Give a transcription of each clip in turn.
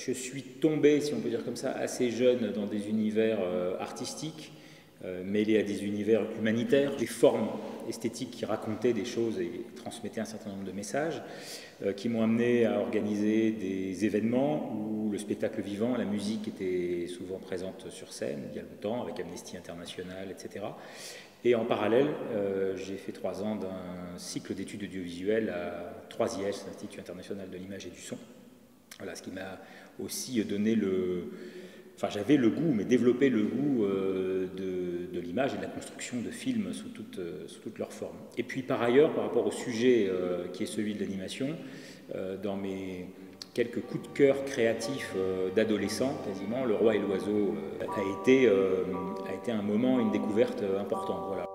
Je suis tombé, si on peut dire comme ça, assez jeune dans des univers artistiques, mêlés à des univers humanitaires, des formes esthétiques qui racontaient des choses et transmettaient un certain nombre de messages, qui m'ont amené à organiser des événements où le spectacle vivant, la musique était souvent présente sur scène, il y a longtemps, avec Amnesty International, etc. Et en parallèle, j'ai fait 3 ans d'un cycle d'études audiovisuelles à 3IS, l'Institut International de l'Image et du Son. Voilà, ce qui m'a aussi donné Enfin, j'avais le goût, mais développé le goût de l'image et de la construction de films sous toutes leurs formes. Et puis par ailleurs, par rapport au sujet qui est celui de l'animation, dans mes quelques coups de cœur créatifs d'adolescent, quasiment, Le Roi et l'Oiseau a été un moment, une découverte importante. Voilà.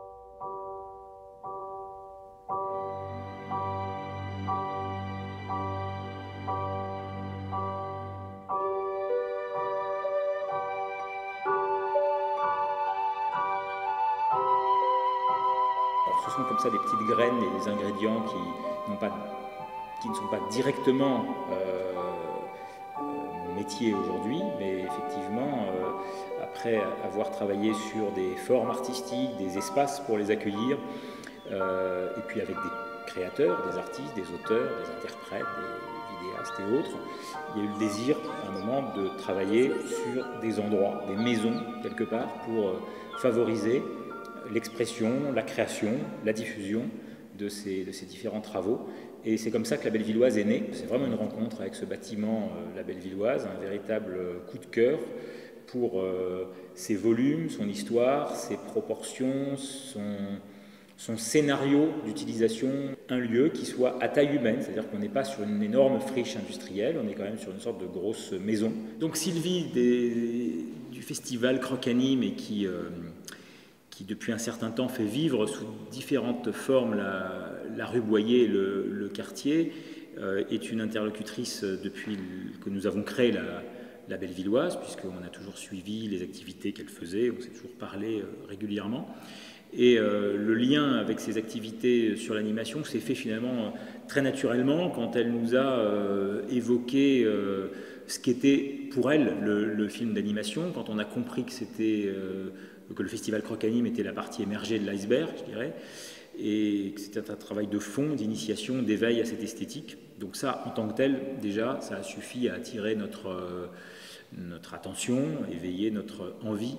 Alors, ce sont comme ça des petites graines, des ingrédients qui ne sont pas directement mon métier aujourd'hui, mais effectivement, après avoir travaillé sur des formes artistiques, des espaces pour les accueillir, et puis avec des créateurs, des artistes, des auteurs, des interprètes, des vidéastes et autres, il y a eu le désir à un moment de travailler sur des endroits, des maisons quelque part, pour favoriser l'expression, la création, la diffusion de ces différents travaux. Et c'est comme ça que la Bellevilloise est née. C'est vraiment une rencontre avec ce bâtiment, la Bellevilloise, un véritable coup de cœur pour ses volumes, son histoire, ses proportions, son scénario d'utilisation, un lieu qui soit à taille humaine, c'est-à-dire qu'on n'est pas sur une énorme friche industrielle, on est quand même sur une sorte de grosse maison. Donc Sylvie du festival Croc-Anime et qui depuis un certain temps fait vivre sous différentes formes la rue Boyer et le quartier, est une interlocutrice depuis que nous avons créé la Bellevilloise, puisqu'on a toujours suivi les activités qu'elle faisait, on s'est toujours parlé régulièrement. Et le lien avec ces activités sur l'animation s'est fait finalement très naturellement quand elle nous a évoqué ce qu'était pour elle le film d'animation, quand on a compris que le festival Croc-Anime était la partie émergée de l'iceberg, je dirais, et que c'était un travail de fond, d'initiation, d'éveil à cette esthétique. Donc ça, en tant que tel, déjà, ça a suffi à attirer notre attention, éveiller notre envie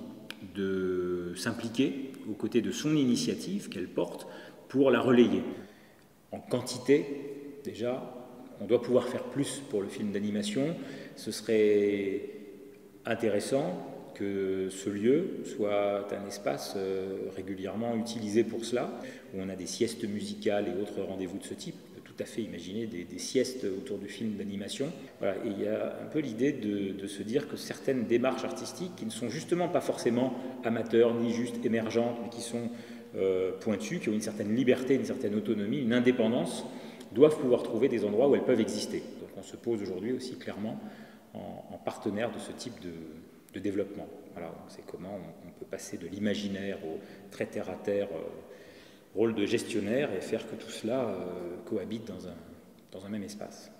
de s'impliquer aux côtés de son initiative qu'elle porte pour la relayer. En quantité, déjà, on doit pouvoir faire plus pour le film d'animation. Ce serait intéressant que ce lieu soit un espace régulièrement utilisé pour cela, où on a des siestes musicales et autres rendez-vous de ce type. On peut tout à fait imaginer des siestes autour du film d'animation. Voilà. Et il y a un peu l'idée de se dire que certaines démarches artistiques, qui ne sont justement pas forcément amateurs, ni juste émergentes, mais qui sont pointues, qui ont une certaine liberté, une certaine autonomie, une indépendance, doivent pouvoir trouver des endroits où elles peuvent exister. Donc on se pose aujourd'hui aussi clairement en partenaire de ce type de développement. Voilà, c'est comment on peut passer de l'imaginaire au très terre-à-terre rôle de gestionnaire et faire que tout cela cohabite dans un même espace.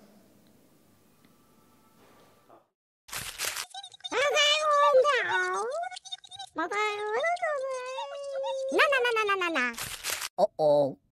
Oh oh.